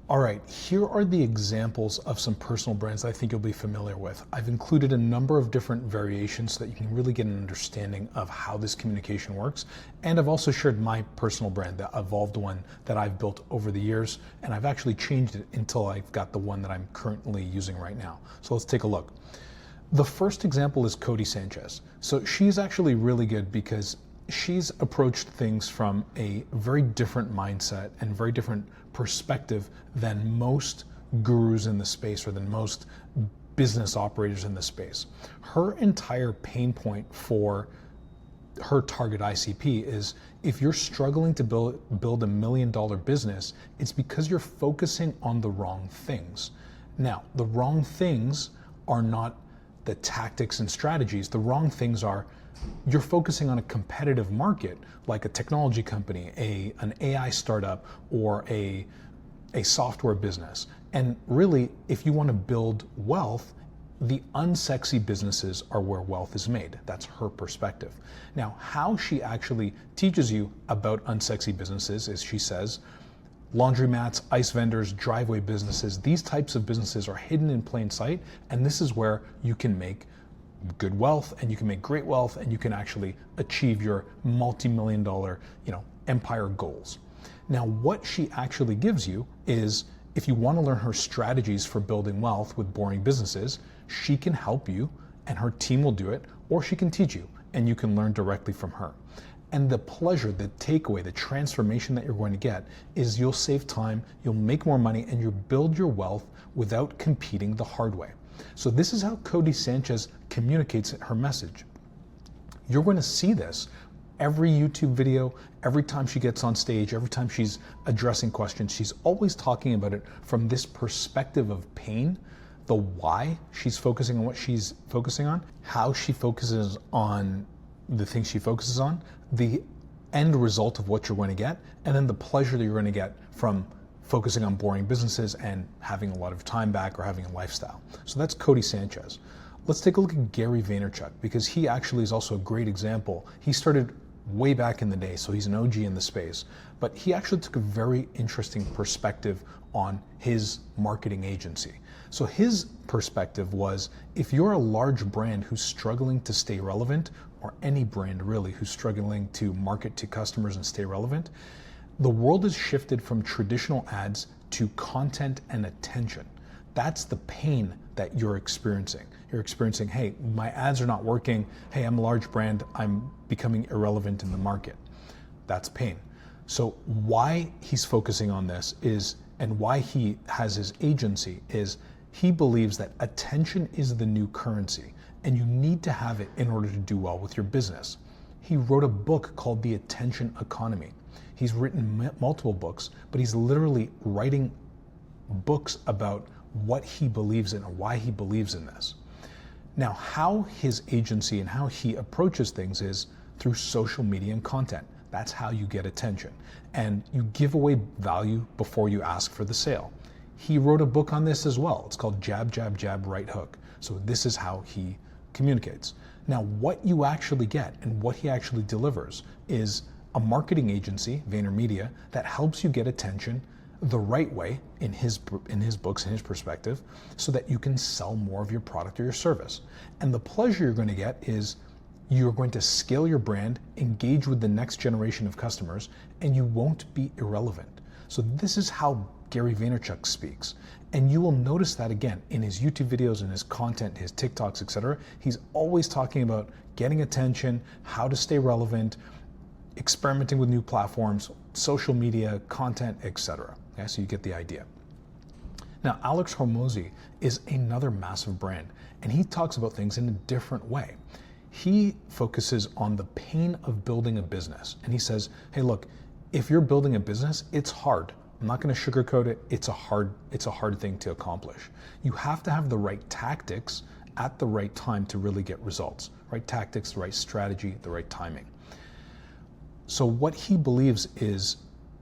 All right, here are the examples of some personal brands that I think you'll be familiar with. I've included a number of different variations so that you can really get an understanding of how this communication works. And I've also shared my personal brand, the evolved one that I've built over the years, and I've actually changed it until I've got the one that I'm currently using right now. So let's take a look. The first example is Codie Sanchez. So she's actually really good because she's approached things from a very different mindset and very different perspective than most gurus in the space or than most business operators in the space. Her entire pain point for her target ICP is if you're struggling to build $1 million business, it's because you're focusing on the wrong things. Now, the wrong things are not the tactics and strategies. The wrong things are you're focusing on a competitive market like a technology company, an AI startup, or a software business. And really, if you want to build wealth, the unsexy businesses are where wealth is made. That's her perspective. Now, how she actually teaches you about unsexy businesses is she says, laundromats, ice vendors, driveway businesses, these types of businesses are hidden in plain sight, and this is where you can make good wealth and you can make great wealth and you can actually achieve your multi-million dollar, empire goals. Now, what she actually gives you is if you want to learn her strategies for building wealth with boring businesses, she can help you and her team will do it, or she can teach you and you can learn directly from her. And the pleasure, the takeaway, the transformation that you're going to get is you'll save time, you'll make more money, and you'll build your wealth without competing the hard way. So this is how Codie Sanchez communicates her message. You're going to see this every YouTube video, every time she gets on stage, every time she's addressing questions. She's always talking about it from this perspective of pain, the why she's focusing on what she's focusing on, how she focuses on the things she focuses on, the end result of what you're going to get, and then the pleasure that you're going to get from focusing on boring businesses and having a lot of time back or having a lifestyle. So that's Codie Sanchez. Let's take a look at Gary Vaynerchuk, because he actually is also a great example. He started way back in the day, so he's an OG in the space, but he actually took a very interesting perspective on his marketing agency. So his perspective was, if you're a large brand who's struggling to stay relevant, or any brand really who's struggling to market to customers and stay relevant, the world has shifted from traditional ads to content and attention. That's the pain that you're experiencing. You're experiencing, hey, my ads are not working. Hey, I'm a large brand. I'm becoming irrelevant in the market. That's pain. So why he's focusing on this is, and why he has his agency is, he believes that attention is the new currency and you need to have it in order to do well with your business. He wrote a book called The Attention Economy. He's written multiple books, but he's literally writing books about what he believes in or why he believes in this. Now, how his agency and how he approaches things is through social media and content. That's how you get attention. And you give away value before you ask for the sale. He wrote a book on this as well. It's called Jab, Jab, Jab, Right Hook. So this is how he communicates. Now, what you actually get and what he actually delivers is a marketing agency, VaynerMedia, that helps you get attention the right way in his books, in his perspective, so that you can sell more of your product or your service. And the pleasure you're going to get is you're going to scale your brand, engage with the next generation of customers, and you won't be irrelevant. So this is how Gary Vaynerchuk speaks. And you will notice that again in his YouTube videos, in his content, his TikToks, etc. He's always talking about getting attention, how to stay relevant, experimenting with new platforms, social media, content, etc. Okay, so you get the idea. Now, Alex Hormozi is another massive brand, and he talks about things in a different way. He focuses on the pain of building a business, and he says, hey, look, if you're building a business, it's hard. I'm not going to sugarcoat it. It's a hard thing to accomplish. You have to have the right tactics at the right time to really get results. Right tactics, the right strategy, the right timing. So what he believes is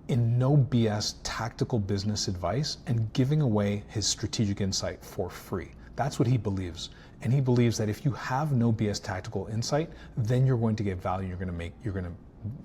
in no BS tactical business advice and giving away his strategic insight for free. That's what he believes. And he believes that if you have no BS tactical insight, then you're going to get value. You're going to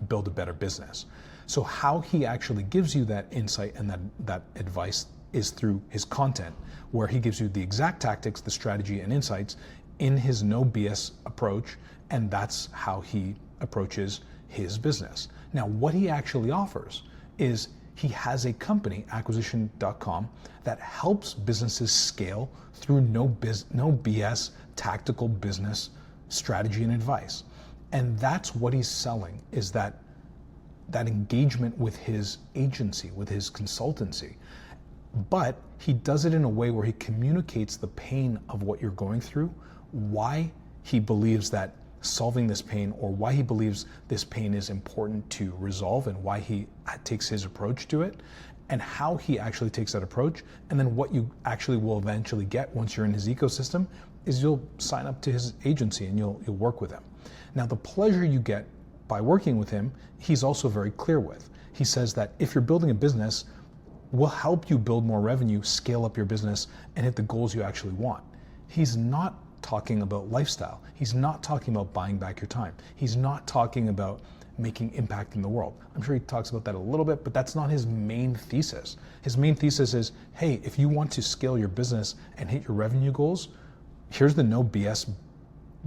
build a better business. So how he actually gives you that insight and that advice is through his content, where he gives you the exact tactics, the strategy, and insights in his no BS approach, and that's how he approaches his business. Now, what he actually offers is he has a company, acquisition.com, that helps businesses scale through no BS tactical business strategy and advice. And that's what he's selling, is that engagement with his agency, with his consultancy. But he does it in a way where he communicates the pain of what you're going through, why he believes that solving this pain, or why he believes this pain is important to resolve, and why he takes his approach to it, and how he actually takes that approach. And then what you actually will eventually get once you're in his ecosystem is you'll sign up to his agency and you'll work with him. Now, the pleasure you get by working with him, he's also very clear with. He says that if you're building a business, we'll help you build more revenue, scale up your business, and hit the goals you actually want. He's not talking about lifestyle. He's not talking about buying back your time. He's not talking about making impact in the world. I'm sure he talks about that a little bit, but that's not his main thesis. His main thesis is, hey, if you want to scale your business and hit your revenue goals, here's the no BS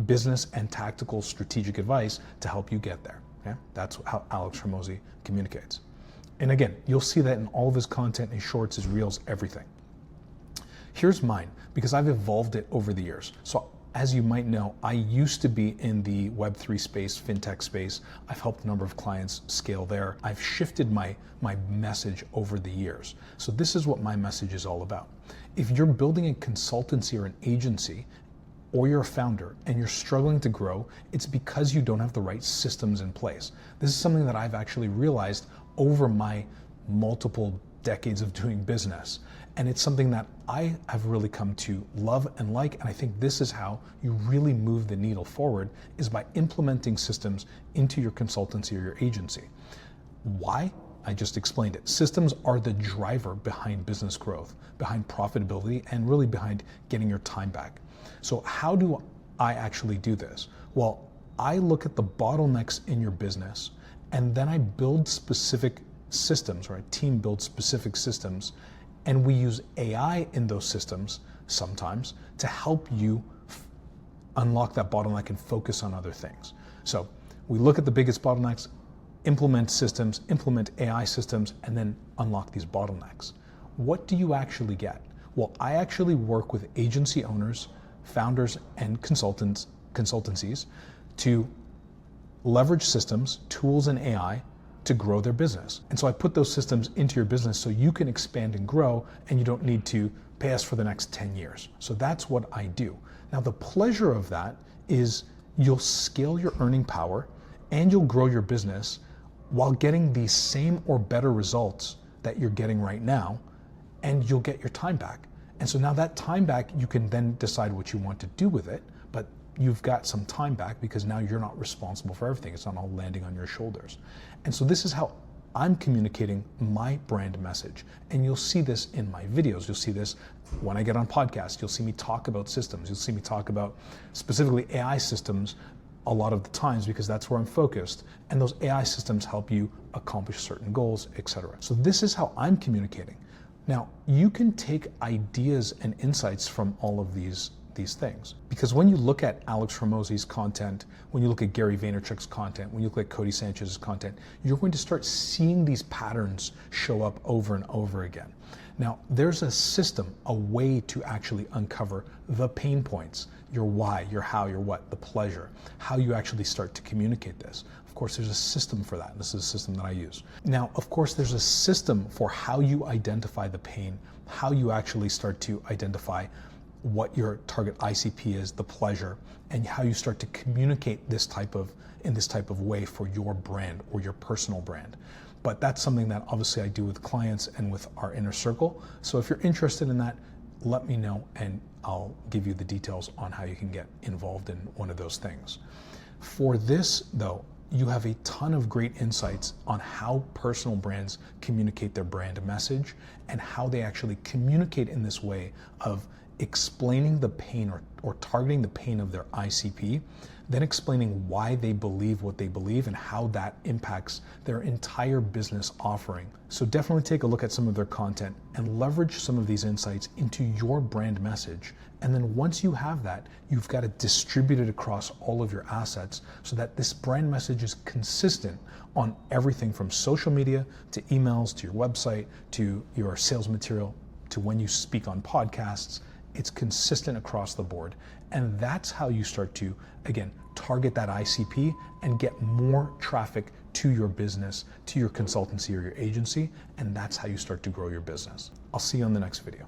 business and tactical strategic advice to help you get there. Okay? That's how Alex Hormozi communicates. And again, you'll see that in all of his content, his shorts, his reels, everything. Here's mine, because I've evolved it over the years. So as you might know, I used to be in the Web3 space, fintech space. I've helped a number of clients scale there. I've shifted my message over the years. So this is what my message is all about. If you're building a consultancy or an agency, or you're a founder and you're struggling to grow, it's because you don't have the right systems in place. This is something that I've actually realized over my multiple decades of doing business. And it's something that I have really come to love and like, and I think this is how you really move the needle forward, is by implementing systems into your consultancy or your agency. Why? I just explained it. Systems are the driver behind business growth, behind profitability, and really behind getting your time back. So how do I actually do this? Well, I look at the bottlenecks in your business, and then I build specific systems, or a team builds specific systems, and we use AI in those systems sometimes to help you unlock that bottleneck and focus on other things. So we look at the biggest bottlenecks, implement systems, implement AI systems, and then unlock these bottlenecks. What do you actually get? Well, I actually work with agency owners, founders, and consultancies to leverage systems, tools, and AI to grow their business. And so I put those systems into your business so you can expand and grow, and you don't need to pay us for the next 10 years. So that's what I do. Now, the pleasure of that is you'll scale your earning power and you'll grow your business while getting the same or better results that you're getting right now, and you'll get your time back. And so now that time back, you can then decide what you want to do with it, but you've got some time back because now you're not responsible for everything. It's not all landing on your shoulders. And so this is how I'm communicating my brand message. And you'll see this in my videos. You'll see this when I get on podcasts. You'll see me talk about systems. You'll see me talk about specifically AI systems a lot of the times, because that's where I'm focused. And those AI systems help you accomplish certain goals, etc. So this is how I'm communicating. Now, you can take ideas and insights from all of these things. Because when you look at Alex Hormozi's content, when you look at Gary Vaynerchuk's content, when you look at Codie Sanchez's content, you're going to start seeing these patterns show up over and over again. Now, there's a system, a way to actually uncover the pain points, your why, your how, your what, the pleasure, how you actually start to communicate this. Of course, there's a system for that. This is a system that I use. Now, of course, there's a system for how you identify the pain, how you actually start to identify what your target ICP is, the pleasure, and how you start to communicate in this type of way for your brand or your personal brand. But that's something that obviously I do with clients and with our inner circle. So if you're interested in that, let me know and I'll give you the details on how you can get involved in one of those things. For this though, you have a ton of great insights on how personal brands communicate their brand message and how they actually communicate in this way of explaining the pain or targeting the pain of their ICP, then explaining why they believe what they believe and how that impacts their entire business offering. So definitely take a look at some of their content and leverage some of these insights into your brand message. And then once you have that, you've got to distribute it across all of your assets so that this brand message is consistent on everything from social media to emails to your website to your sales material to when you speak on podcasts. It's consistent across the board. And that's how you start to, again, target that ICP and get more traffic to your business, to your consultancy or your agency. And that's how you start to grow your business. I'll see you on the next video.